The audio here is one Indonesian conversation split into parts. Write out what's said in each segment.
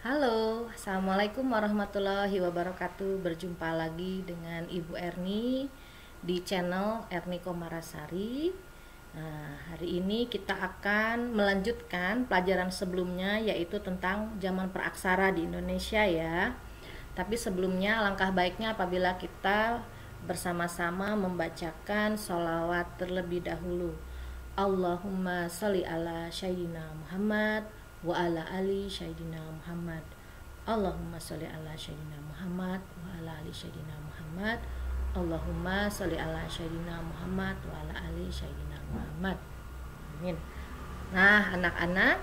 Halo, Assalamualaikum warahmatullahi wabarakatuh. Berjumpa lagi dengan Ibu Erni di channel Erni Komarasari. Nah, hari ini kita akan melanjutkan pelajaran sebelumnya, yaitu tentang zaman praksara di Indonesia ya. Tapi sebelumnya alangkah baiknya apabila kita bersama-sama membacakan sholawat terlebih dahulu. Allahumma sholli ala Sayyidina Muhammad wa ala ali Sayyidina Muhammad. Allahumma sholli ala Sayyidina Muhammad wa ala ali Sayyidina Muhammad. Allahumma sholli ala Sayyidina Muhammad wa ala ali Sayyidina Muhammad. Amin. Nah, anak-anak,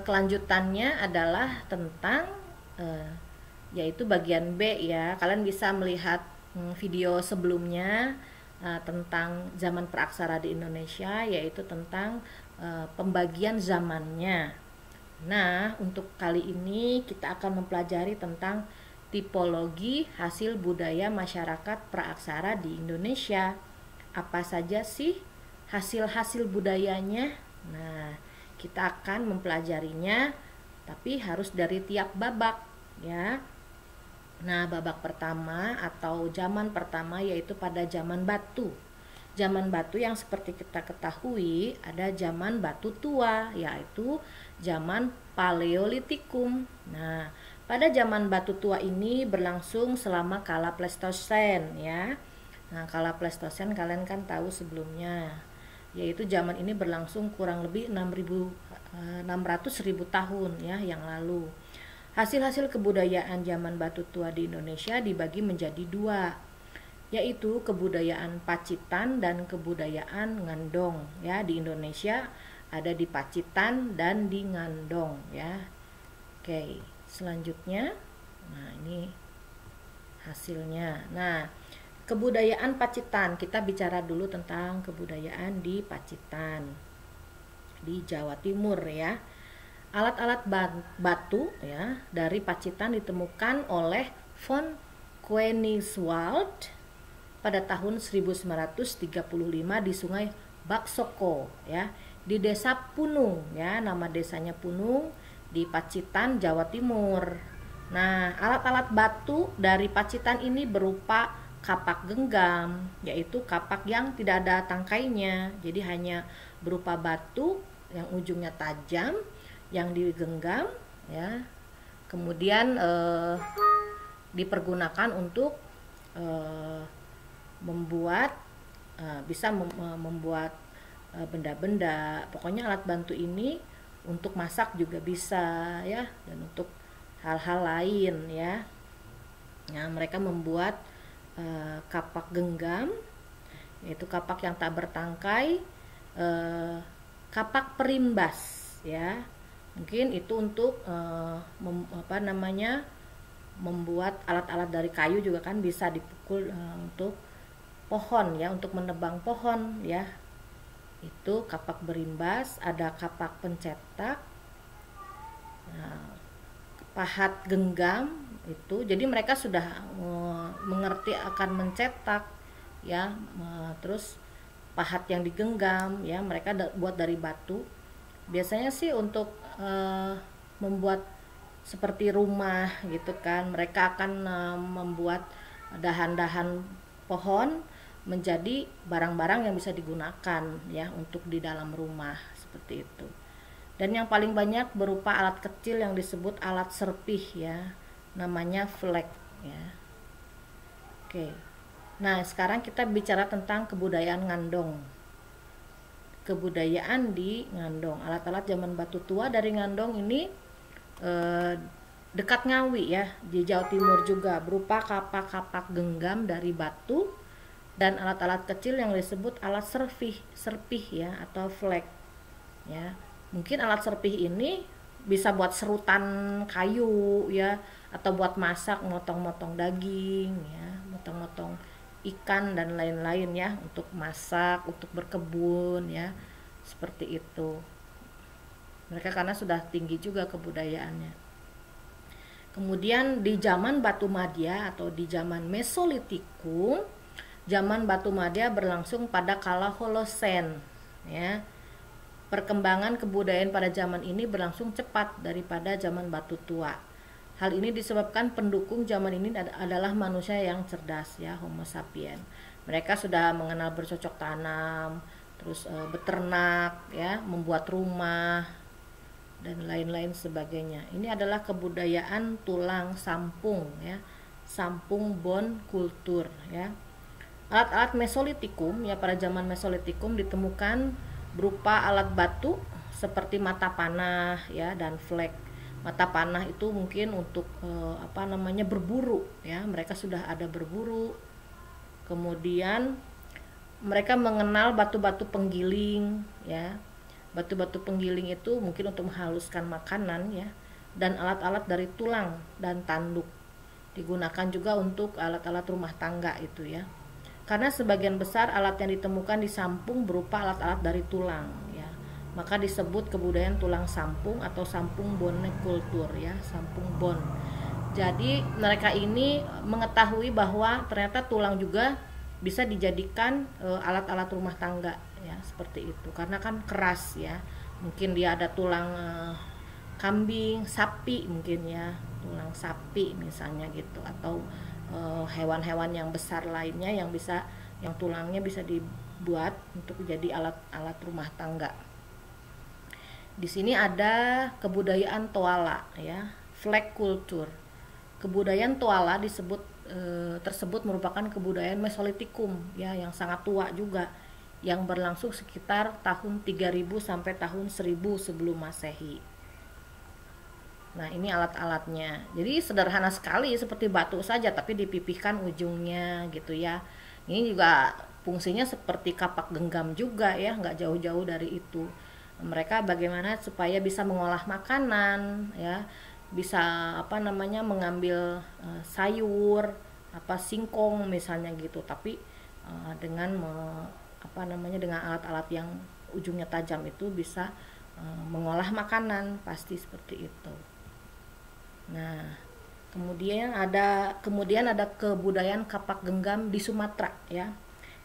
kelanjutannya adalah tentang yaitu bagian B ya. Kalian bisa melihat video sebelumnya tentang zaman praksara di Indonesia, yaitu tentang pembagian zamannya. Nah, untuk kali ini kita akan mempelajari tentang tipologi hasil budaya masyarakat praaksara di Indonesia. Apa saja sih hasil-hasil budayanya? Nah, kita akan mempelajarinya, tapi harus dari tiap babak ya. Nah, babak pertama atau zaman pertama yaitu pada zaman batu. Zaman batu yang seperti kita ketahui ada zaman batu tua, yaitu zaman Paleolitikum. Nah, pada zaman batu tua ini berlangsung selama kala Pleistosen ya. Nah, kala Pleistosen kalian kan tahu sebelumnya, yaitu zaman ini berlangsung kurang lebih 600.000 tahun ya yang lalu. Hasil-hasil kebudayaan zaman batu tua di Indonesia dibagi menjadi dua, yaitu kebudayaan Pacitan dan kebudayaan Ngandong ya. Di Indonesia ada di Pacitan dan di Ngandong ya. Oke, selanjutnya, nah ini hasilnya. Nah, kebudayaan Pacitan, kita bicara dulu tentang kebudayaan di Pacitan di Jawa Timur ya. Alat-alat batu ya dari Pacitan ditemukan oleh von Koenigswald pada tahun 1935 di Sungai Baksoko ya, di Desa Punung ya, nama desanya Punung di Pacitan, Jawa Timur. Nah, alat-alat batu dari Pacitan ini berupa kapak genggam, yaitu kapak yang tidak ada tangkainya, jadi hanya berupa batu yang ujungnya tajam yang digenggam ya, kemudian dipergunakan untuk membuat bisa membuat benda-benda. Pokoknya alat bantu ini untuk masak juga bisa ya, dan untuk hal-hal lain ya. Nah, mereka membuat kapak genggam, yaitu kapak yang tak bertangkai, kapak perimbas ya. Mungkin itu untuk membuat alat-alat dari kayu juga kan bisa dipukul untuk pohon ya, untuk menebang pohon ya. Itu kapak berimbas, ada kapak pencetak, pahat genggam itu. Jadi mereka sudah mengerti akan mencetak ya, terus pahat yang digenggam ya, mereka buat dari batu. Biasanya sih untuk membuat seperti rumah gitu kan, mereka akan membuat dahan-dahan pohon menjadi barang-barang yang bisa digunakan ya untuk di dalam rumah seperti itu. Dan yang paling banyak berupa alat kecil yang disebut alat serpih ya, namanya flek ya. Oke. Nah, sekarang kita bicara tentang kebudayaan Ngandong. Kebudayaan di Ngandong, alat-alat zaman batu tua dari Ngandong ini dekat Ngawi ya, di Jawa Timur juga, berupa kapak-kapak genggam dari batu dan alat-alat kecil yang disebut alat serpih ya, atau flek ya. Mungkin alat serpih ini bisa buat serutan kayu ya, atau buat masak, motong-motong daging ya, motong-motong ikan dan lain-lain ya, untuk masak, untuk berkebun ya, seperti itu. Mereka karena sudah tinggi juga kebudayaannya. Kemudian di zaman Batu Madya atau di zaman Mesolitikum, zaman Batu Madya berlangsung pada kala Holosen ya. Perkembangan kebudayaan pada zaman ini berlangsung cepat daripada zaman batu tua. Hal ini disebabkan pendukung zaman ini adalah manusia yang cerdas ya, Homo sapiens. Mereka sudah mengenal bercocok tanam, terus beternak ya, membuat rumah dan lain-lain sebagainya. Ini adalah kebudayaan tulang sampung ya, sampung bone kultur ya. Alat-alat Mesolitikum ya, pada zaman Mesolitikum ditemukan berupa alat batu seperti mata panah ya dan flek. Mata panah itu mungkin untuk berburu ya, mereka sudah ada berburu. Kemudian mereka mengenal batu-batu penggiling ya. Batu-batu penggiling itu mungkin untuk menghaluskan makanan ya, dan alat-alat dari tulang dan tanduk. Digunakan juga untuk alat-alat rumah tangga itu ya. Karena sebagian besar alat yang ditemukan di sampung berupa alat-alat dari tulang ya, maka disebut kebudayaan tulang sampung atau sampung bone kultur ya, sampung bone. Jadi mereka ini mengetahui bahwa ternyata tulang juga bisa dijadikan alat-alat rumah tangga ya, seperti itu, karena kan keras ya. Mungkin dia ada tulang kambing, sapi mungkin ya, tulang sapi misalnya gitu, atau hewan-hewan yang besar lainnya yang tulangnya bisa dibuat untuk jadi alat-alat rumah tangga. Di sini ada kebudayaan Toala ya, flag culture. Kebudayaan Toala tersebut merupakan kebudayaan Mesolitikum ya, yang sangat tua juga, yang berlangsung sekitar tahun 3000 sampai tahun 1000 sebelum Masehi. Nah, ini alat-alatnya. Jadi sederhana sekali seperti batu saja, tapi dipipihkan ujungnya gitu ya. Ini juga fungsinya seperti kapak genggam juga ya, nggak jauh-jauh dari itu. Mereka bagaimana supaya bisa mengolah makanan ya, bisa mengambil sayur, singkong misalnya gitu, tapi dengan dengan alat-alat yang ujungnya tajam itu bisa mengolah makanan, pasti seperti itu. Nah, kemudian ada kebudayaan kapak genggam di Sumatera ya,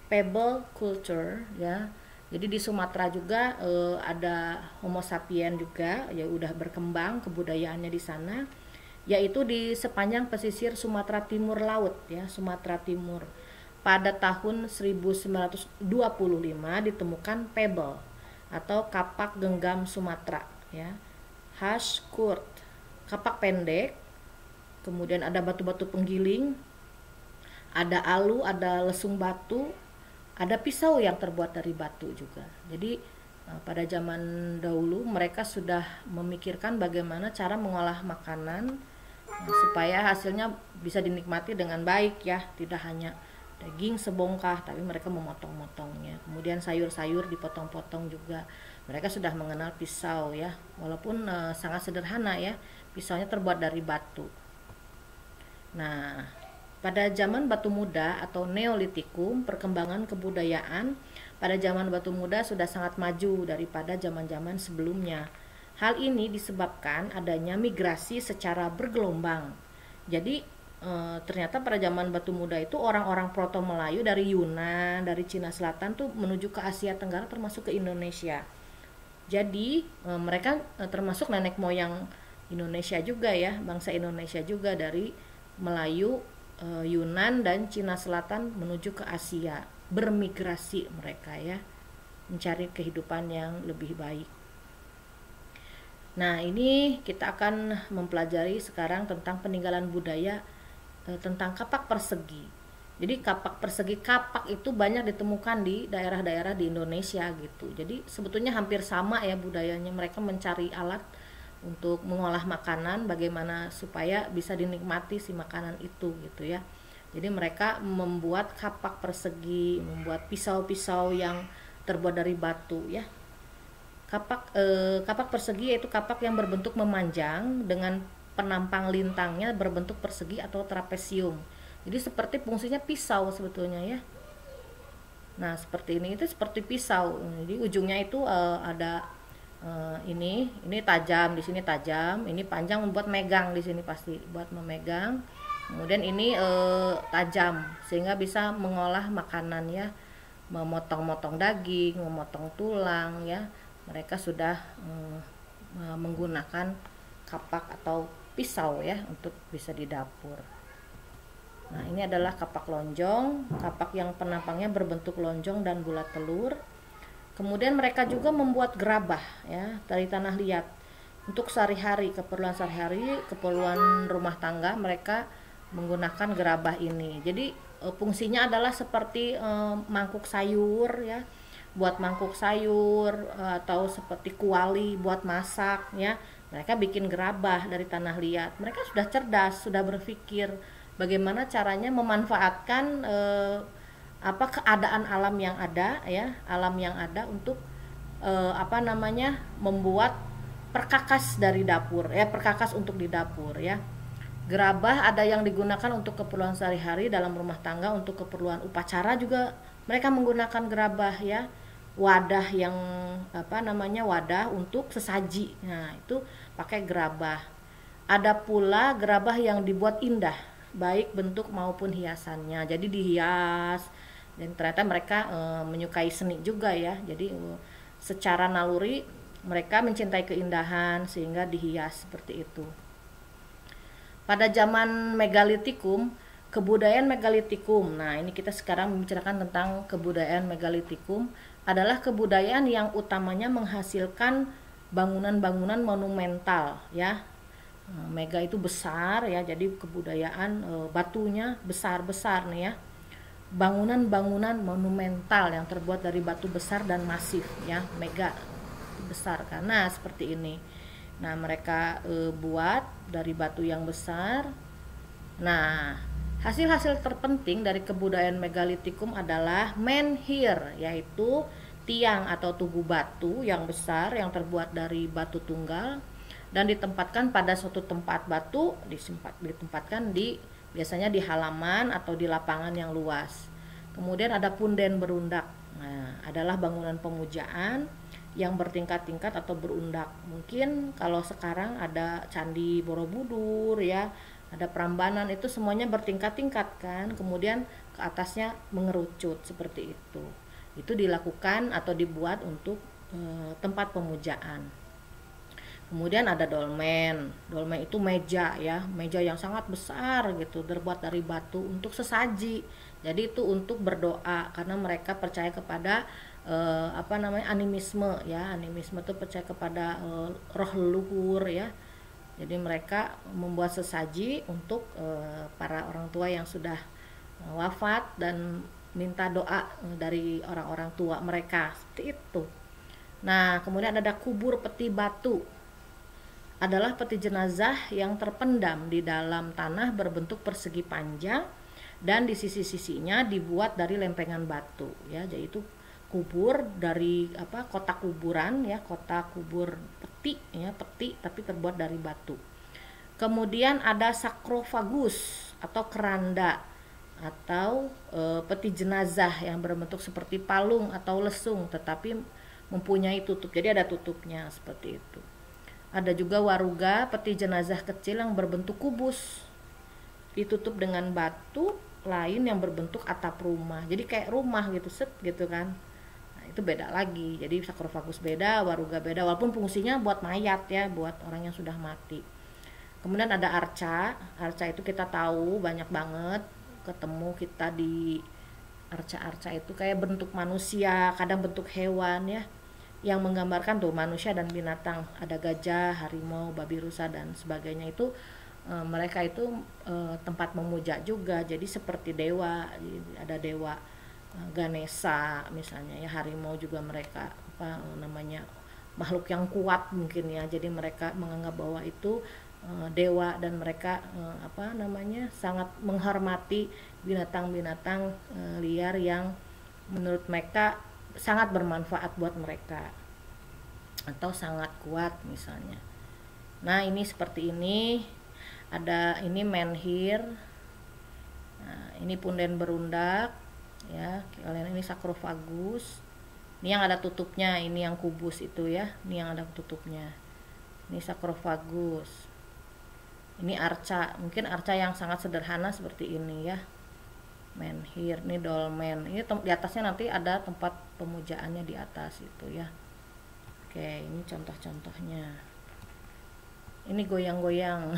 pebble culture ya. Jadi di Sumatera juga ada Homo sapiens juga ya, udah berkembang kebudayaannya di sana, yaitu di sepanjang pesisir Sumatera Timur laut ya, Sumatera Timur. Pada tahun 1925 ditemukan pebble atau kapak genggam Sumatera ya, Hashkurt, kapak pendek. Kemudian ada batu-batu penggiling, ada alu, ada lesung batu, ada pisau yang terbuat dari batu juga. Jadi pada zaman dahulu mereka sudah memikirkan bagaimana cara mengolah makanan supaya hasilnya bisa dinikmati dengan baik ya, tidak hanya daging sebongkah, tapi mereka memotong-motongnya. Kemudian sayur-sayur dipotong-potong juga. Mereka sudah mengenal pisau ya, walaupun sangat sederhana ya, pisaunya terbuat dari batu. Nah, pada zaman batu muda atau Neolitikum, perkembangan kebudayaan pada zaman batu muda sudah sangat maju daripada zaman-zaman sebelumnya. Hal ini disebabkan adanya migrasi secara bergelombang. Jadi ternyata pada zaman batu muda itu orang-orang Proto Melayu dari Yunan, dari Cina Selatan tuh menuju ke Asia Tenggara, termasuk ke Indonesia. Jadi mereka termasuk nenek moyang Indonesia juga ya, bangsa Indonesia juga, dari Melayu, Yunan dan Cina Selatan menuju ke Asia, bermigrasi mereka ya, mencari kehidupan yang lebih baik. Nah, ini kita akan mempelajari sekarang tentang peninggalan budaya tentang kapak persegi. Jadi kapak persegi, kapak itu banyak ditemukan di daerah-daerah di Indonesia gitu. Jadi sebetulnya hampir sama ya budayanya, mereka mencari alat untuk mengolah makanan, bagaimana supaya bisa dinikmati si makanan itu gitu ya. Jadi mereka membuat kapak persegi, membuat pisau-pisau yang terbuat dari batu ya. Kapak persegi yaitu kapak yang berbentuk memanjang dengan penampang lintangnya berbentuk persegi atau trapesium. Jadi seperti fungsinya pisau sebetulnya ya. Nah, seperti ini, itu seperti pisau. Jadi ujungnya itu ada ini tajam, di sini tajam, ini panjang membuat megang, di sini pasti buat memegang. Kemudian ini tajam sehingga bisa mengolah makanan ya, memotong-motong daging, memotong tulang ya. mereka sudah menggunakan kapak atau pisau ya untuk bisa di dapur. Nah, ini adalah kapak lonjong, kapak yang penampangnya berbentuk lonjong dan bulat telur. Kemudian mereka juga membuat gerabah ya dari tanah liat. Untuk sehari-hari, keperluan sehari-hari, keperluan rumah tangga, mereka menggunakan gerabah ini. Jadi fungsinya adalah seperti mangkuk sayur ya, buat mangkuk sayur, atau seperti kuali buat masak ya. Mereka bikin gerabah dari tanah liat. Mereka sudah cerdas, sudah berpikir bagaimana caranya memanfaatkan keadaan alam yang ada ya, alam yang ada untuk membuat perkakas dari dapur ya, perkakas untuk di dapur ya. Gerabah ada yang digunakan untuk keperluan sehari-hari dalam rumah tangga, untuk keperluan upacara juga mereka menggunakan gerabah ya. Wadah yang wadah untuk sesaji, nah itu pakai gerabah. Ada pula gerabah yang dibuat indah, baik bentuk maupun hiasannya, jadi dihias. Dan ternyata mereka menyukai seni juga ya, jadi secara naluri mereka mencintai keindahan sehingga dihias seperti itu. Pada zaman megalitikum, kebudayaan megalitikum, nah ini kita sekarang membicarakan tentang kebudayaan megalitikum, adalah kebudayaan yang utamanya menghasilkan bangunan-bangunan monumental ya. Mega itu besar ya, jadi kebudayaan batunya besar-besar nih ya. Bangunan-bangunan monumental yang terbuat dari batu besar dan masif ya, mega besar karena seperti ini. Nah, mereka buat dari batu yang besar. Nah, hasil-hasil terpenting dari kebudayaan megalitikum adalah menhir, yaitu tiang atau tugu batu yang besar yang terbuat dari batu tunggal dan ditempatkan pada suatu tempat batu, ditempatkan biasanya di halaman atau di lapangan yang luas. Kemudian ada punden berundak. Nah, adalah bangunan pemujaan yang bertingkat-tingkat atau berundak. Mungkin kalau sekarang ada Candi Borobudur ya, ada Prambanan, itu semuanya bertingkat-tingkat kan, kemudian ke atasnya mengerucut seperti itu. Itu dilakukan atau dibuat untuk tempat pemujaan. Kemudian ada dolmen. Dolmen itu meja ya, meja yang sangat besar gitu, terbuat dari batu untuk sesaji. Jadi itu untuk berdoa karena mereka percaya kepada animisme ya. Animisme itu percaya kepada roh leluhur ya. Jadi mereka membuat sesaji untuk para orang tua yang sudah wafat dan minta doa dari orang-orang tua mereka, seperti itu. Nah, kemudian ada kubur peti batu. Adalah peti jenazah yang terpendam di dalam tanah berbentuk persegi panjang dan di sisi-sisinya dibuat dari lempengan batu ya. Jadi itu kubur dari kotak kuburan ya, kotak kubur peti ya, peti tapi terbuat dari batu. Kemudian ada sakrofagus atau keranda atau peti jenazah yang berbentuk seperti palung atau lesung tetapi mempunyai tutup. Jadi ada tutupnya seperti itu. Ada juga waruga, peti jenazah kecil yang berbentuk kubus, ditutup dengan batu lain yang berbentuk atap rumah. Jadi kayak rumah gitu, set gitu kan. Nah, itu beda lagi. Jadi sakrofagus beda, waruga beda, walaupun fungsinya buat mayat ya, buat orang yang sudah mati. Kemudian ada arca. Arca itu kita tahu banyak banget ketemu kita di arca-arca itu kayak bentuk manusia, kadang bentuk hewan ya, yang menggambarkan tuh manusia dan binatang, ada gajah, harimau, babi rusa dan sebagainya. Itu mereka itu tempat memuja juga, jadi seperti dewa, ada dewa Ganesha misalnya ya, harimau juga mereka makhluk yang kuat mungkin ya, jadi mereka menganggap bahwa itu dewa dan mereka sangat menghormati binatang-binatang liar yang menurut mereka sangat bermanfaat buat mereka atau sangat kuat misalnya. Nah, ini seperti ini. Ada ini menhir. Nah, ini punden berundak ya. Kalian ini sakrofagus. Ini yang ada tutupnya, ini yang kubus itu ya. Ini yang ada tutupnya. Ini sakrofagus. Ini arca. Mungkin arca yang sangat sederhana seperti ini ya. Menhir, ini dolmen. Ini di atasnya nanti ada tempat pemujaannya di atas itu ya. Oke, ini contoh-contohnya. Ini goyang-goyang.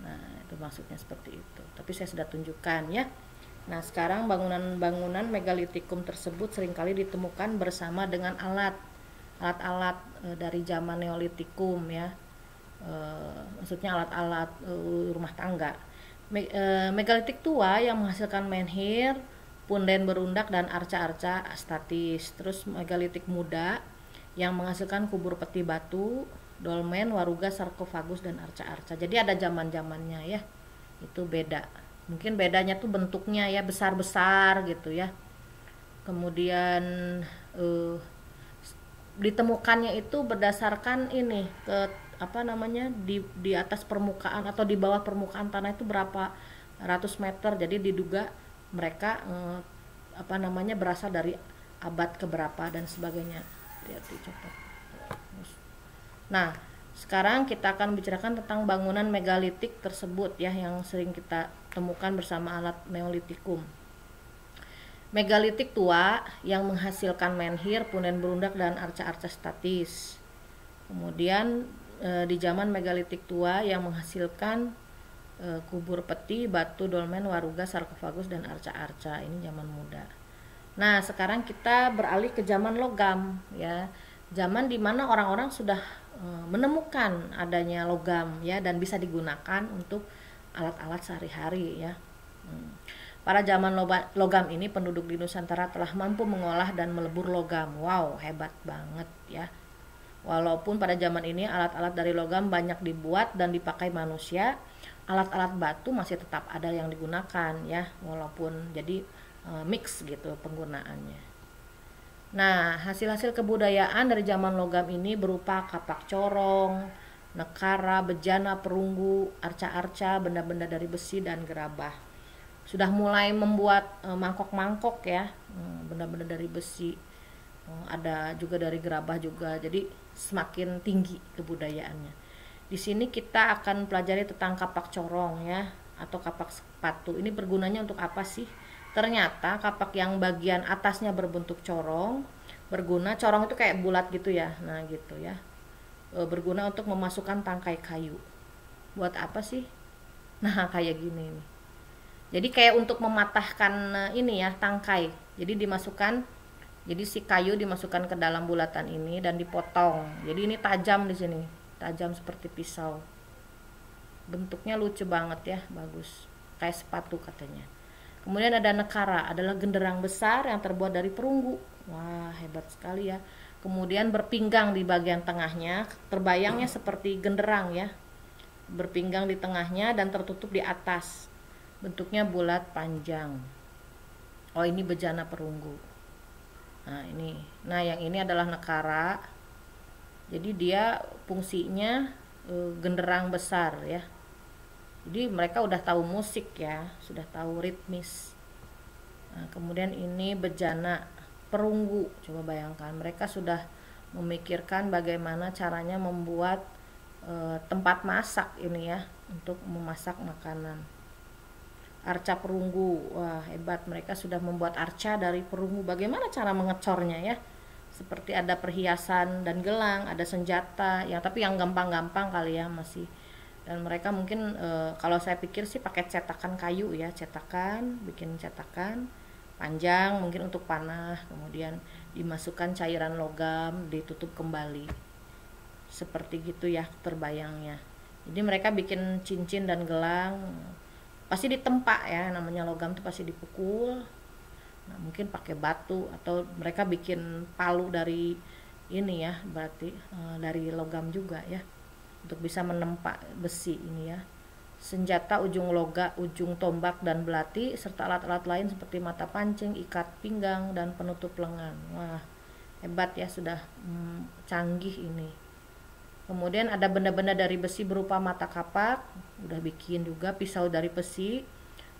Nah, itu maksudnya seperti itu. Tapi saya sudah tunjukkan ya. Nah, sekarang bangunan-bangunan megalitikum tersebut seringkali ditemukan bersama dengan alat-alat dari zaman Neolitikum ya. Maksudnya alat-alat rumah tangga. Megalitik tua yang menghasilkan menhir, punden berundak dan arca-arca statis. Terus megalitik muda yang menghasilkan kubur peti batu, dolmen, waruga, sarkofagus dan arca-arca. Jadi ada zaman-zamannya ya. Itu beda. Mungkin bedanya tuh bentuknya ya, besar-besar gitu ya. Kemudian ditemukannya itu berdasarkan ini ke apa namanya di atas permukaan atau di bawah permukaan tanah itu berapa ratus meter. Jadi diduga mereka apa namanya berasal dari abad keberapa dan sebagainya. Lihat dicoba. Nah, sekarang kita akan bicarakan tentang bangunan megalitik tersebut ya, yang sering kita temukan bersama alat Neolitikum. Megalitik tua yang menghasilkan menhir, punden berundak dan arca-arca statis. Kemudian di zaman megalitik tua yang menghasilkan kubur peti, batu, dolmen, waruga, sarkofagus dan arca-arca. Ini zaman muda. Nah, sekarang kita beralih ke zaman logam ya. Zaman dimana orang-orang sudah menemukan adanya logam ya dan bisa digunakan untuk alat-alat sehari-hari ya. Pada zaman logam ini penduduk di Nusantara telah mampu mengolah dan melebur logam. Wow, hebat banget ya. Walaupun pada zaman ini alat-alat dari logam banyak dibuat dan dipakai manusia, alat-alat batu masih tetap ada yang digunakan ya, walaupun jadi mix gitu penggunaannya. Nah, hasil-hasil kebudayaan dari zaman logam ini berupa kapak corong, nekara, bejana, perunggu, arca-arca, benda-benda dari besi dan gerabah. Sudah mulai membuat mangkok-mangkok ya, benda-benda dari besi. Ada juga dari gerabah juga. Jadi semakin tinggi kebudayaannya. Di sini kita akan pelajari tentang kapak corong ya, atau kapak sepatu. Ini bergunanya untuk apa sih? Ternyata kapak yang bagian atasnya berbentuk corong berguna, corong itu kayak bulat gitu ya, nah gitu ya, berguna untuk memasukkan tangkai kayu. Buat apa sih? Nah kayak gini nih. Jadi kayak untuk mematahkan ini ya, tangkai. Jadi dimasukkan, jadi si kayu dimasukkan ke dalam bulatan ini dan dipotong. Jadi ini tajam di sini, tajam seperti pisau. Bentuknya lucu banget ya, bagus, kayak sepatu katanya. Kemudian ada nekara, adalah genderang besar yang terbuat dari perunggu. Wah, hebat sekali ya. Kemudian berpinggang di bagian tengahnya, terbayangnya seperti genderang ya. Berpinggang di tengahnya dan tertutup di atas. Bentuknya bulat panjang. Oh, ini bejana perunggu. Nah, ini. Nah, yang ini adalah nekara. Jadi dia fungsinya genderang besar ya. Jadi mereka udah tahu musik ya, sudah tahu ritmis. Nah, kemudian ini bejana perunggu. Coba bayangkan, mereka sudah memikirkan bagaimana caranya membuat tempat masak ini ya, untuk memasak makanan. Arca perunggu, wah hebat, mereka sudah membuat arca dari perunggu. Bagaimana cara mengecornya ya? Seperti ada perhiasan dan gelang, ada senjata ya, tapi yang gampang-gampang kali ya masih. Dan mereka mungkin kalau saya pikir sih pakai cetakan kayu ya, bikin cetakan panjang mungkin untuk panah, kemudian dimasukkan cairan logam, ditutup kembali, seperti gitu ya terbayangnya. Jadi mereka bikin cincin dan gelang pasti ditempa ya, namanya logam tuh pasti dipukul. Nah, mungkin pakai batu atau mereka bikin palu dari ini ya, berarti dari logam juga ya, untuk bisa menempa besi ini ya. Senjata ujung tombak dan belati, serta alat-alat lain seperti mata pancing, ikat pinggang dan penutup lengan. Wah, hebat ya, sudah canggih ini. Kemudian ada benda-benda dari besi berupa mata kapak, udah bikin juga, pisau dari besi,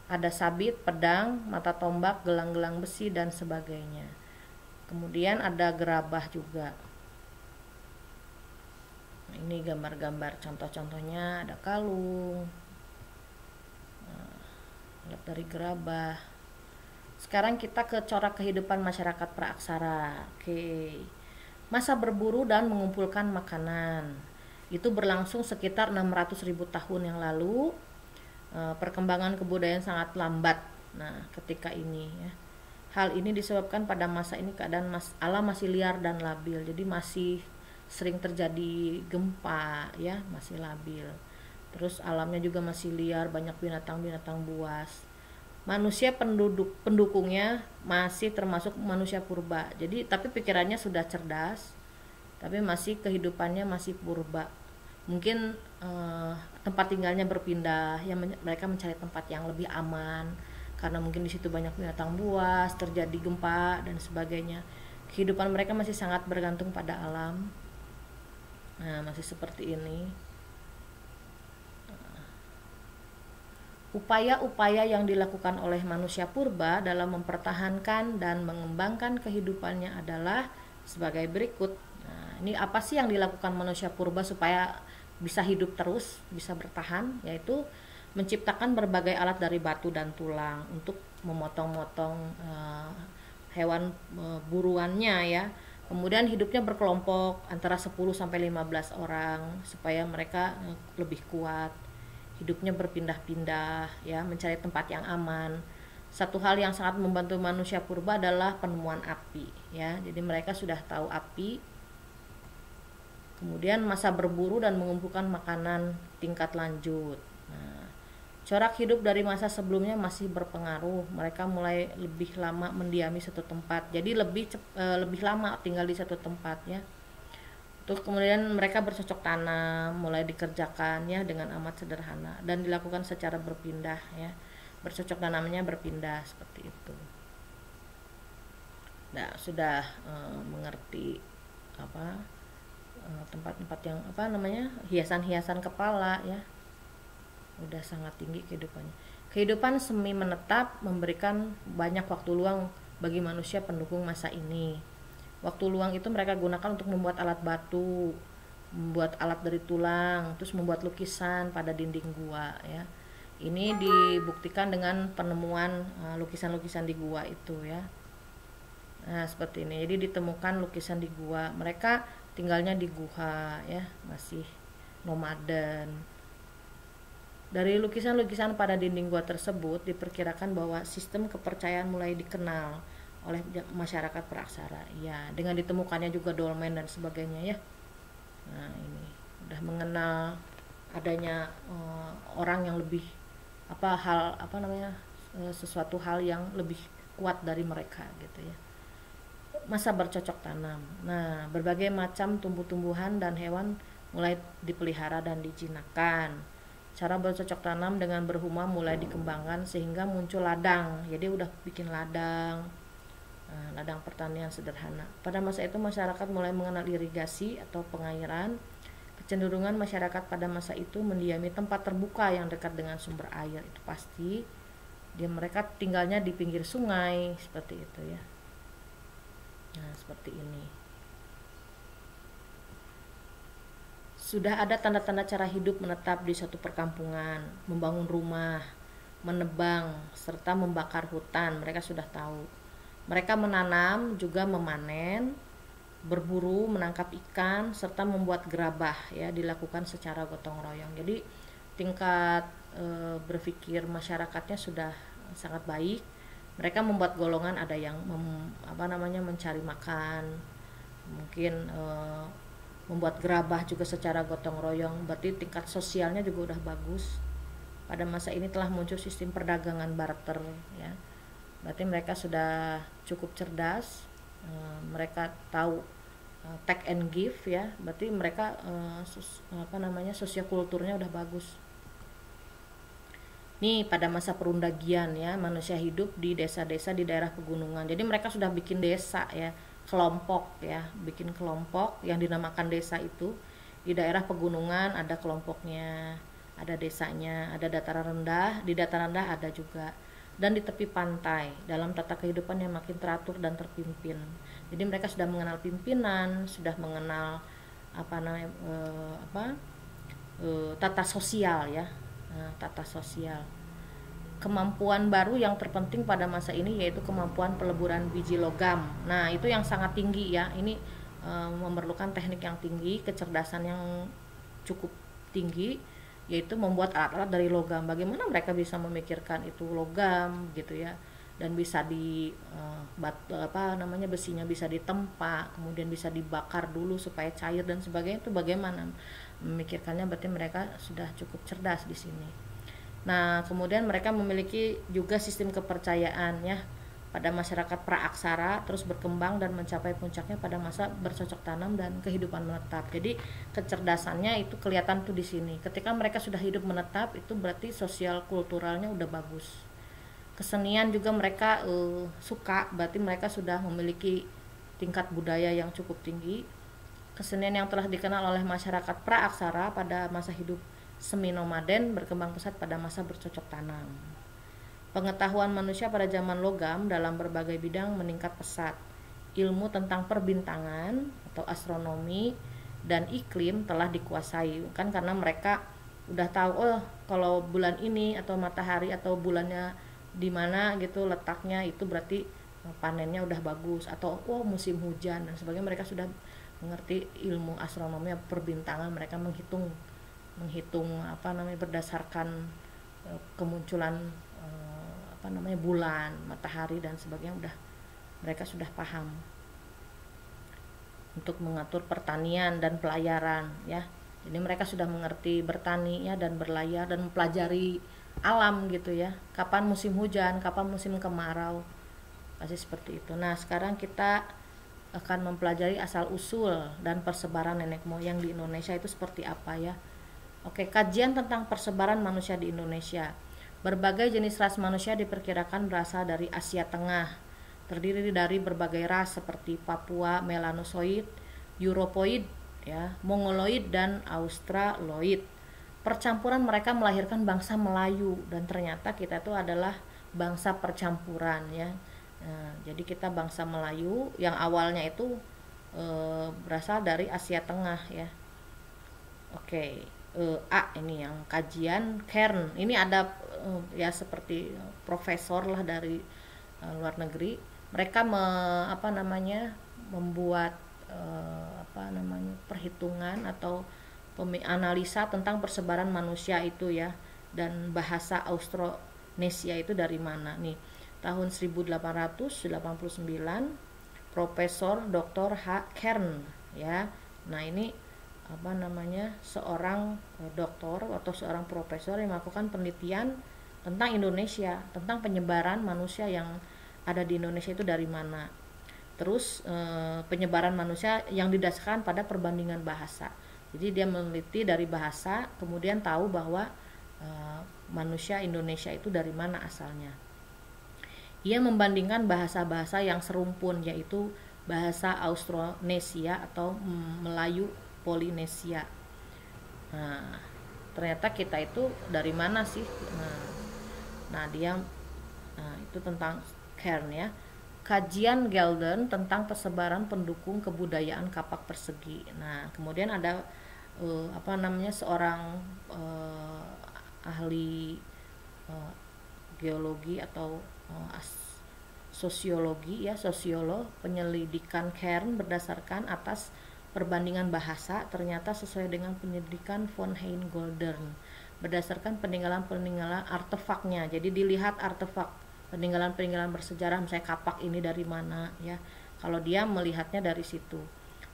ada sabit, pedang, mata tombak, gelang-gelang besi dan sebagainya. Kemudian ada gerabah juga. Ini gambar-gambar contoh-contohnya, ada kalung, alat dari gerabah. Sekarang kita ke corak kehidupan masyarakat praaksara. Oke. Masa berburu dan mengumpulkan makanan. Itu berlangsung sekitar 600.000 tahun yang lalu. Perkembangan kebudayaan sangat lambat. Nah, ketika ini ya. Hal ini disebabkan pada masa ini keadaan alam masih liar dan labil. Jadi masih sering terjadi gempa ya, masih labil. Terus alamnya juga masih liar, banyak binatang-binatang buas. Manusia pendukungnya masih termasuk manusia purba. Jadi tapi pikirannya sudah cerdas, tapi masih kehidupannya masih purba. Mungkin tempat tinggalnya berpindah, ya mereka mencari tempat yang lebih aman karena mungkin di situ banyak binatang buas, terjadi gempa dan sebagainya. Kehidupan mereka masih sangat bergantung pada alam. Nah, masih seperti ini. Upaya-upaya yang dilakukan oleh manusia purba dalam mempertahankan dan mengembangkan kehidupannya adalah sebagai berikut. Nah, ini apa sih yang dilakukan manusia purba supaya bisa hidup terus, bisa bertahan? Yaitu menciptakan berbagai alat dari batu dan tulang untuk memotong-motong hewan buruannya ya. Kemudian hidupnya berkelompok antara 10 sampai 15 orang supaya mereka lebih kuat. Hidupnya berpindah-pindah ya, mencari tempat yang aman. Satu hal yang sangat membantu manusia purba adalah penemuan api ya. Jadi mereka sudah tahu api. Kemudian masa berburu dan mengumpulkan makanan tingkat lanjut. Nah, corak hidup dari masa sebelumnya masih berpengaruh. Mereka mulai lebih lama mendiami satu tempat. Jadi lebih lama tinggal di satu tempat ya. Terus kemudian mereka bercocok tanam, mulai dikerjakan ya dengan amat sederhana dan dilakukan secara berpindah ya. Bercocok tanamnya berpindah seperti itu. Nah, sudah mengerti apa tempat-tempat yang apa namanya, hiasan-hiasan kepala ya. Udah sangat tinggi kehidupannya. Kehidupan semi menetap memberikan banyak waktu luang bagi manusia pendukung masa ini. Waktu luang itu mereka gunakan untuk membuat alat batu, membuat alat dari tulang, terus membuat lukisan pada dinding gua ya. Ini dibuktikan dengan penemuan lukisan-lukisan di gua itu ya. Nah, seperti ini. Jadi ditemukan lukisan di gua. Mereka tinggalnya di guha ya, masih nomaden. Dari lukisan-lukisan pada dinding gua tersebut diperkirakan bahwa sistem kepercayaan mulai dikenal oleh masyarakat praksara. Ya, dengan ditemukannya juga dolmen dan sebagainya ya. Nah, ini udah mengenal adanya orang yang lebih sesuatu hal yang lebih kuat dari mereka gitu ya. Masa bercocok tanam. Nah, berbagai macam tumbuh-tumbuhan dan hewan mulai dipelihara dan dijinakkan. Cara bercocok tanam dengan berhuma mulai dikembangkan sehingga muncul ladang. Jadi udah bikin ladang. Ladang pertanian sederhana. Pada masa itu masyarakat mulai mengenal irigasi atau pengairan. Kecenderungan masyarakat pada masa itu mendiami tempat terbuka yang dekat dengan sumber air, itu pasti. Mereka tinggalnya di pinggir sungai seperti itu ya. Nah, seperti ini. Sudah ada tanda-tanda cara hidup menetap di suatu perkampungan, membangun rumah, menebang, serta membakar hutan. Mereka sudah tahu. Mereka menanam, juga memanen, berburu, menangkap ikan, serta membuat gerabah ya, dilakukan secara gotong royong. Jadi tingkat berpikir masyarakatnya sudah sangat baik. Mereka membuat golongan, ada yang mencari makan, mungkin membuat gerabah juga secara gotong royong. Berarti tingkat sosialnya juga udah bagus. Pada masa ini telah muncul sistem perdagangan barter ya. Berarti mereka sudah cukup cerdas, mereka tahu take and give ya. Berarti mereka sosiokulturnya udah bagus. Nih, pada masa perundagian ya, manusia hidup di desa-desa di daerah pegunungan. Jadi mereka sudah bikin desa ya, kelompok ya, bikin kelompok yang dinamakan desa itu. Di daerah pegunungan ada kelompoknya, ada desanya, ada dataran rendah, di dataran rendah ada juga, dan di tepi pantai dalam tata kehidupan yang makin teratur dan terpimpin. Jadi mereka sudah mengenal pimpinan, sudah mengenal tata sosial ya. Nah, tata sosial. Kemampuan baru yang terpenting pada masa ini yaitu kemampuan peleburan biji logam. Nah, itu yang sangat tinggi ya. Ini memerlukan teknik yang tinggi, kecerdasan yang cukup tinggi, yaitu membuat alat-alat dari logam. Bagaimana mereka bisa memikirkan itu logam gitu ya, dan bisa besinya bisa ditempa, kemudian bisa dibakar dulu supaya cair dan sebagainya. Itu bagaimana memikirkannya, berarti mereka sudah cukup cerdas di sini. Nah, kemudian mereka memiliki juga sistem kepercayaan ya pada masyarakat praaksara, terus berkembang dan mencapai puncaknya pada masa bercocok tanam dan kehidupan menetap. Jadi kecerdasannya itu kelihatan tuh di sini. Ketika mereka sudah hidup menetap, itu berarti sosial kulturalnya udah bagus. Kesenian juga mereka suka, berarti mereka sudah memiliki tingkat budaya yang cukup tinggi. Kesenian yang telah dikenal oleh masyarakat praaksara pada masa hidup semi nomaden berkembang pesat pada masa bercocok tanam. Pengetahuan manusia pada zaman logam dalam berbagai bidang meningkat pesat. Ilmu tentang perbintangan atau astronomi dan iklim telah dikuasai, kan karena mereka udah tahu kalau bulan ini atau matahari atau bulannya di mana gitu letaknya, itu berarti panennya udah bagus, atau musim hujan dan sebagainya. Mereka sudah mengerti ilmu astronomi, perbintangan. Mereka menghitung berdasarkan kemunculan bulan, matahari dan sebagainya. Mereka sudah paham untuk mengatur pertanian dan pelayaran ya. Jadi mereka sudah mengerti bertani ya, dan berlayar dan mempelajari alam gitu ya. Kapan musim hujan, kapan musim kemarau, pasti seperti itu. Nah, sekarang kita akan mempelajari asal usul dan persebaran nenek moyang di Indonesia itu seperti apa ya. Oke, kajian tentang persebaran manusia di Indonesia. Berbagai jenis ras manusia diperkirakan berasal dari Asia Tengah, terdiri dari berbagai ras seperti Papua, Melanosoid, Europoid, ya, Mongoloid, dan Australoid. Percampuran mereka melahirkan bangsa Melayu, dan ternyata kita itu adalah bangsa percampuran ya. Nah, jadi kita bangsa Melayu yang awalnya itu berasal dari Asia Tengah ya. Oke. Ini yang kajian Cairn, ini ada ya seperti profesor lah dari luar negeri. Mereka membuat perhitungan atau analisa tentang persebaran manusia itu ya, dan bahasa Austronesia itu dari mana nih. Tahun 1889 Profesor Dr. H. Cairn ya. Nah, ini seorang doktor atau seorang profesor yang melakukan penelitian tentang Indonesia, tentang penyebaran manusia yang ada di Indonesia itu dari mana. Terus penyebaran manusia yang didasarkan pada perbandingan bahasa. Jadi dia meneliti dari bahasa, kemudian tahu bahwa manusia Indonesia itu dari mana asalnya. Ia membandingkan bahasa-bahasa yang serumpun, yaitu bahasa Austronesia atau Melayu Polinesia. Nah, ternyata kita itu dari mana sih? Itu tentang Cairn ya. Kajian Gelden tentang persebaran pendukung kebudayaan kapak persegi. Nah, kemudian ada seorang ahli geologi atau sosiologi ya, sosiolog, penyelidikan Cairn berdasarkan atas perbandingan bahasa ternyata sesuai dengan penyelidikan von Hein-Goldern berdasarkan peninggalan-peninggalan artefaknya. Jadi dilihat artefak peninggalan-peninggalan bersejarah, misalnya kapak ini dari mana ya. Kalau dia melihatnya dari situ,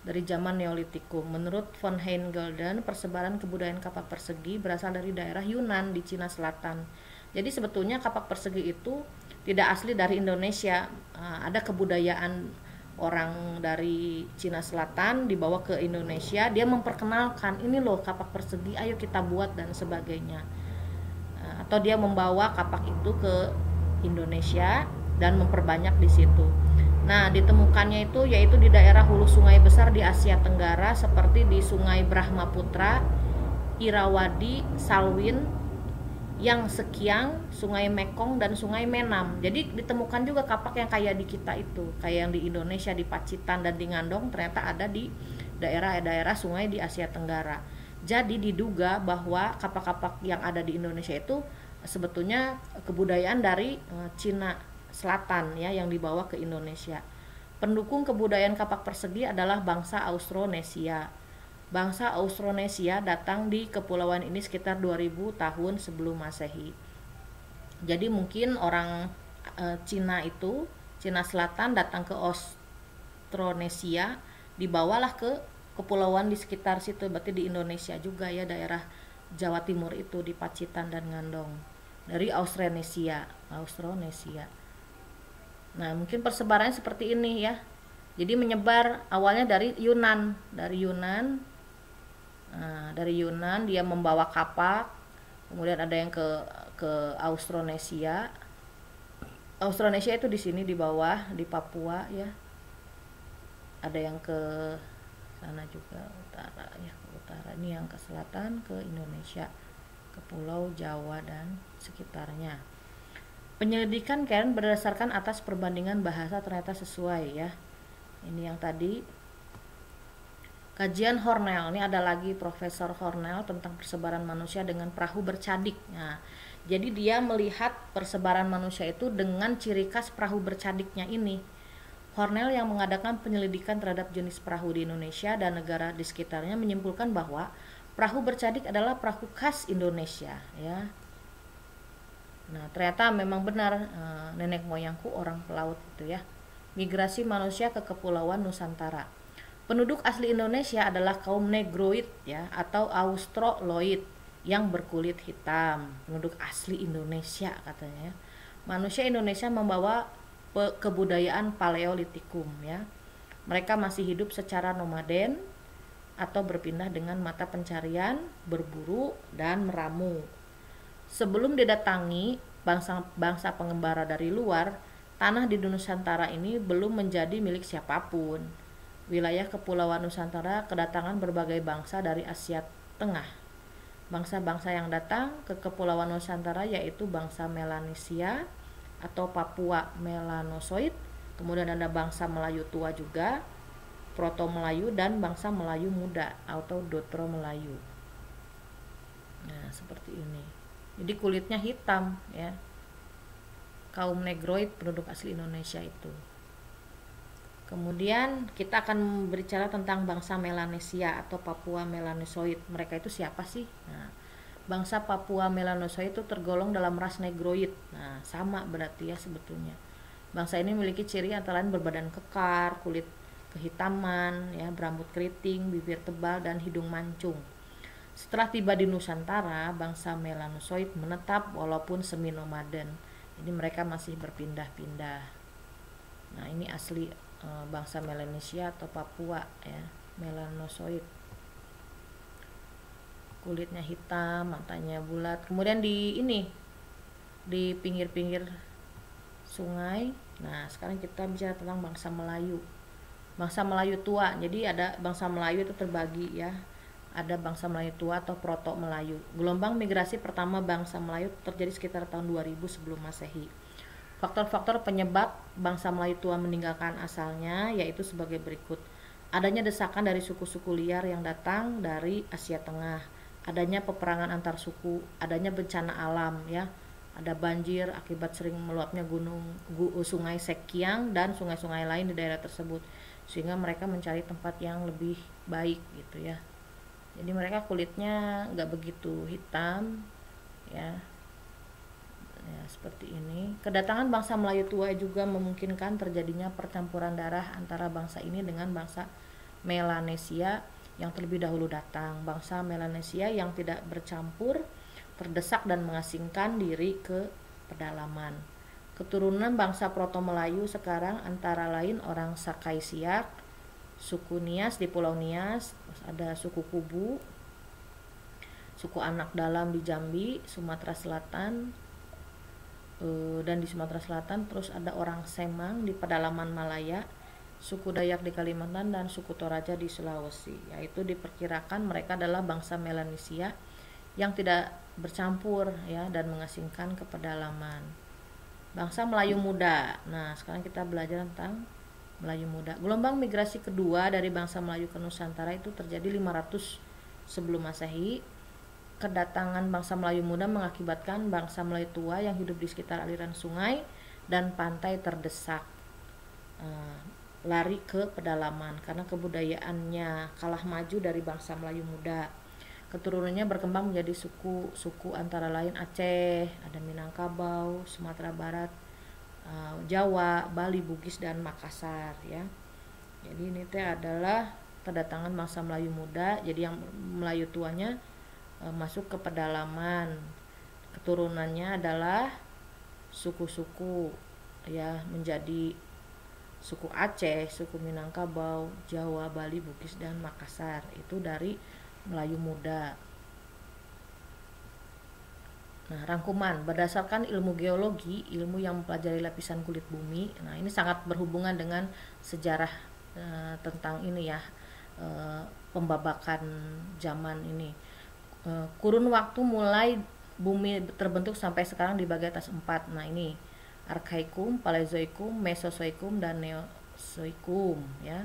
dari zaman Neolitikum. Menurut von Hein-Goldern, persebaran kebudayaan kapak persegi berasal dari daerah Yunan di Cina Selatan. Jadi sebetulnya kapak persegi itu tidak asli dari Indonesia. Ada kebudayaan orang dari Cina Selatan dibawa ke Indonesia, dia memperkenalkan ini loh kapak persegi, ayo kita buat dan sebagainya. Atau dia membawa kapak itu ke Indonesia dan memperbanyak di situ. Nah, ditemukannya itu yaitu di daerah hulu sungai besar di Asia Tenggara seperti di Sungai Brahmaputra, Irrawaddy, Salween, Yang Sekiang, Sungai Mekong, dan Sungai Menam. Jadi ditemukan juga kapak yang kayak di kita itu, kayak yang di Indonesia di Pacitan dan di Ngandong, ternyata ada di daerah-daerah sungai di Asia Tenggara. Jadi diduga bahwa kapak-kapak yang ada di Indonesia itu sebetulnya kebudayaan dari Cina Selatan ya, yang dibawa ke Indonesia. Pendukung kebudayaan kapak persegi adalah bangsa Austronesia. Bangsa Austronesia datang di kepulauan ini sekitar 2000 tahun sebelum Masehi. Jadi mungkin orang Cina itu, Cina Selatan datang ke Austronesia, dibawalah ke kepulauan di sekitar situ, berarti di Indonesia juga ya, daerah Jawa Timur itu di Pacitan dan Ngandong. Dari Austronesia. Nah, mungkin persebarannya seperti ini ya. Jadi menyebar awalnya dari Yunan. Nah, dari Yunan dia membawa kapak. Kemudian ada yang ke Austronesia. Austronesia itu di sini di bawah, di Papua ya. Ada yang ke sana juga utara ya, ke utara. Ini yang ke selatan ke Indonesia, ke Pulau Jawa dan sekitarnya. Penyelidikan Karen berdasarkan atas perbandingan bahasa ternyata sesuai ya. Ini yang tadi. Kajian Hornell, ini ada lagi Profesor Hornell tentang persebaran manusia dengan perahu bercadik. Nah, jadi dia melihat persebaran manusia itu dengan ciri khas perahu bercadiknya ini. Hornell yang mengadakan penyelidikan terhadap jenis perahu di Indonesia dan negara di sekitarnya menyimpulkan bahwa perahu bercadik adalah perahu khas Indonesia ya. Nah, ternyata memang benar, nenek moyangku orang pelaut itu ya. Migrasi manusia ke kepulauan Nusantara. Penduduk asli Indonesia adalah kaum Negroid ya, atau Australoid yang berkulit hitam. Penduduk asli Indonesia katanya ya. Manusia Indonesia membawa kebudayaan Paleolitikum ya. Mereka masih hidup secara nomaden atau berpindah dengan mata pencarian, berburu dan meramu. Sebelum didatangi bangsa pengembara dari luar, tanah di Nusantara ini belum menjadi milik siapapun. Wilayah Kepulauan Nusantara kedatangan berbagai bangsa dari Asia Tengah. Bangsa-bangsa yang datang ke Kepulauan Nusantara yaitu bangsa Melanesia atau Papua Melanosoid, kemudian ada bangsa Melayu tua juga, Proto Melayu, dan bangsa Melayu muda atau Dotro Melayu. Nah, seperti ini. Jadi kulitnya hitam ya. Kaum Negroid penduduk asli Indonesia itu. Kemudian kita akan berbicara tentang bangsa Melanesia atau Papua Melanosoid. Mereka itu siapa sih? Nah, bangsa Papua Melanosoid itu tergolong dalam ras Negroid. Nah, sama berarti ya sebetulnya. Bangsa ini memiliki ciri antara lain berbadan kekar, kulit kehitaman, ya, berambut keriting, bibir tebal, dan hidung mancung. Setelah tiba di Nusantara, bangsa Melanosoid menetap walaupun semi nomaden. Jadi mereka masih berpindah-pindah. Nah, ini asli bangsa Melanesia atau Papua ya, Melanosoid. Kulitnya hitam, matanya bulat. Kemudian di pinggir-pinggir sungai. Nah, sekarang kita bicara tentang bangsa Melayu. Bangsa Melayu tua. Jadi ada bangsa Melayu itu terbagi ya. Ada bangsa Melayu tua atau Proto Melayu. Gelombang migrasi pertama bangsa Melayu terjadi sekitar tahun 2000 sebelum Masehi. Faktor-faktor penyebab bangsa Melayu tua meninggalkan asalnya yaitu sebagai berikut. Adanya desakan dari suku-suku liar yang datang dari Asia Tengah, adanya peperangan antar suku, adanya bencana alam ya. Ada banjir akibat sering meluapnya sungai Sekiang dan sungai-sungai lain di daerah tersebut, sehingga mereka mencari tempat yang lebih baik gitu ya. Jadi mereka kulitnya nggak begitu hitam ya. Ya, seperti ini. Kedatangan bangsa Melayu tua juga memungkinkan terjadinya percampuran darah antara bangsa ini dengan bangsa Melanesia yang terlebih dahulu datang. Bangsa Melanesia yang tidak bercampur terdesak dan mengasingkan diri ke pedalaman. Keturunan bangsa Proto Melayu sekarang antara lain orang Sakai Siak, suku Nias di Pulau Nias, terus ada suku Kubu, suku Anak Dalam di Jambi, Sumatera Selatan, dan di Sumatera Selatan. Terus ada orang Semang di pedalaman Malaya, suku Dayak di Kalimantan, dan suku Toraja di Sulawesi. Yaitu diperkirakan mereka adalah bangsa Melanesia yang tidak bercampur ya dan mengasingkan ke pedalaman. Bangsa Melayu muda. Nah, sekarang kita belajar tentang Melayu muda. Gelombang migrasi kedua dari bangsa Melayu ke Nusantara itu terjadi 500 sebelum Masehi. Kedatangan bangsa Melayu muda mengakibatkan bangsa Melayu tua yang hidup di sekitar aliran sungai dan pantai terdesak. lari ke pedalaman karena kebudayaannya kalah maju dari bangsa Melayu muda. Keturunannya berkembang menjadi suku-suku antara lain Aceh, ada Minangkabau, Sumatera Barat, Jawa, Bali, Bugis, dan Makassar ya. Jadi ini teh adalah kedatangan bangsa Melayu muda. Jadi yang Melayu tuanya masuk ke pedalaman. Keturunannya adalah suku-suku ya, menjadi suku Aceh, suku Minangkabau, Jawa, Bali, Bugis, dan Makassar. Itu dari Melayu muda. Nah, rangkuman berdasarkan ilmu geologi, ilmu yang mempelajari lapisan kulit bumi. Nah, ini sangat berhubungan dengan sejarah tentang ini ya, pembabakan zaman ini. Kurun waktu mulai bumi terbentuk sampai sekarang dibagi atas 4. Nah, ini Arkaikum, Paleozoikum, Mesozoikum, dan Neozoikum ya.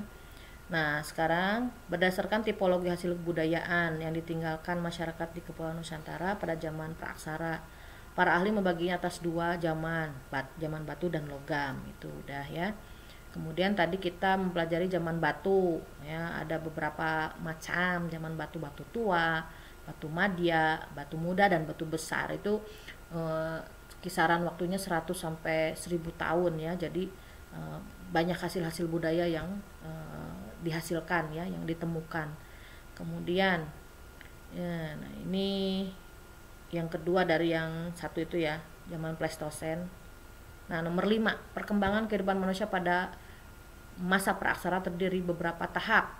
Nah, sekarang berdasarkan tipologi hasil kebudayaan yang ditinggalkan masyarakat di Kepulauan Nusantara pada zaman praaksara, para ahli membaginya atas 2 zaman, zaman batu dan logam. Itu udah ya. Kemudian tadi kita mempelajari zaman batu ya, ada beberapa macam zaman batu: batu tua, batu madya, batu muda, dan batu besar. Itu kisaran waktunya 100 sampai 1000 tahun ya. Jadi banyak hasil-hasil budaya yang dihasilkan ya, yang ditemukan. Kemudian ya, nah ini yang kedua dari yang satu itu ya, zaman Pleistosen. Nah, nomor 5, perkembangan kehidupan manusia pada masa praaksara terdiri beberapa tahap.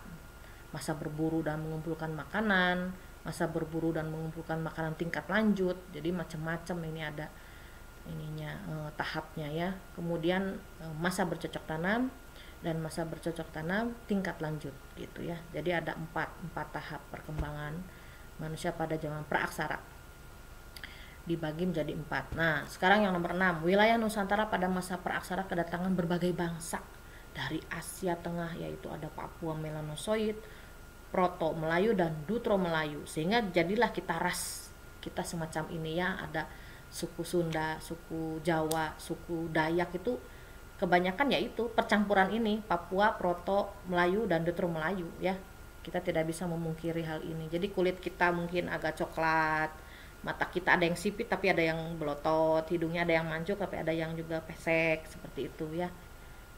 Masa berburu dan mengumpulkan makanan, masa berburu dan mengumpulkan makanan tingkat lanjut. Jadi macam-macam ini ada ininya tahapnya ya. Kemudian masa bercocok tanam dan masa bercocok tanam tingkat lanjut gitu ya. Jadi ada 4 tahap perkembangan manusia pada zaman praaksara, dibagi menjadi 4. Nah, sekarang yang nomor 6, wilayah Nusantara pada masa praaksara kedatangan berbagai bangsa dari Asia Tengah, yaitu ada Papua Melanosoid, Proto Melayu, dan Dutro Melayu. Sehingga jadilah kita ras kita semacam ini ya, ada suku Sunda, suku Jawa, suku Dayak. Itu kebanyakan yaitu percampuran ini, Papua, Proto Melayu, dan Dutro Melayu ya. Kita tidak bisa memungkiri hal ini. Jadi kulit kita mungkin agak coklat, mata kita ada yang sipit tapi ada yang belotot, hidungnya ada yang mancung tapi ada yang juga pesek, seperti itu ya.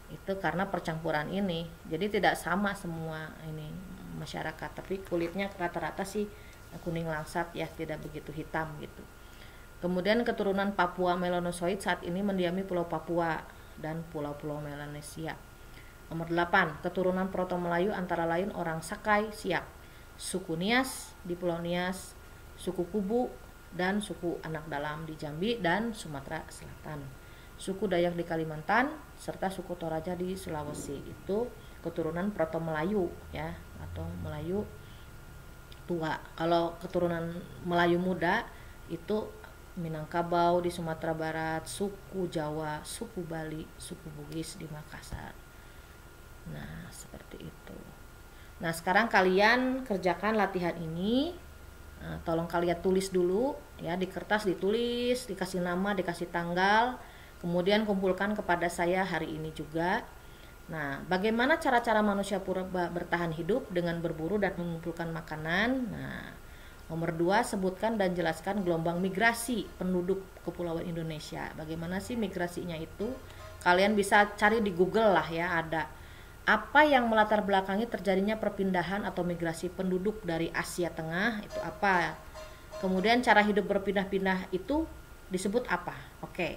Itu karena percampuran ini. Jadi tidak sama semua ini masyarakat, tapi kulitnya rata-rata sih kuning langsat ya, tidak begitu hitam gitu. Kemudian keturunan Papua Melanosoid saat ini mendiami Pulau Papua dan pulau-pulau Melanesia. Nomor 8, keturunan Proto Melayu antara lain orang Sakai, Siak, suku Nias di Pulau Nias, suku Kubu, dan suku Anak Dalam di Jambi dan Sumatera Selatan, suku Dayak di Kalimantan, serta suku Toraja di Sulawesi. Itu keturunan Proto Melayu ya, atau Melayu tua. Kalau keturunan Melayu muda itu Minangkabau di Sumatera Barat, suku Jawa, suku Bali, suku Bugis di Makassar. Nah, seperti itu. Nah, sekarang kalian kerjakan latihan ini. Nah, tolong kalian tulis dulu ya, di kertas ditulis, dikasih nama, dikasih tanggal, kemudian kumpulkan kepada saya hari ini juga. Nah, bagaimana cara-cara manusia purba bertahan hidup dengan berburu dan mengumpulkan makanan? Nah, nomor 2, sebutkan dan jelaskan gelombang migrasi penduduk Kepulauan Indonesia. Bagaimana sih migrasinya itu? Kalian bisa cari di Google lah ya, ada apa yang melatar belakangi terjadinya perpindahan atau migrasi penduduk dari Asia Tengah, itu apa? Kemudian cara hidup berpindah-pindah itu disebut apa? Oke.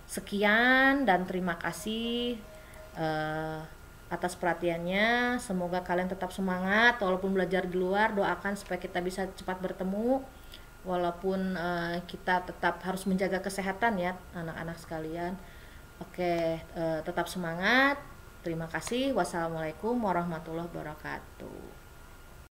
Sekian dan terima kasih atas perhatiannya. Semoga kalian tetap semangat walaupun belajar di luar. Doakan supaya kita bisa cepat bertemu, walaupun kita tetap harus menjaga kesehatan ya anak-anak sekalian. Oke, tetap semangat. Terima kasih. Wassalamualaikum warahmatullahi wabarakatuh.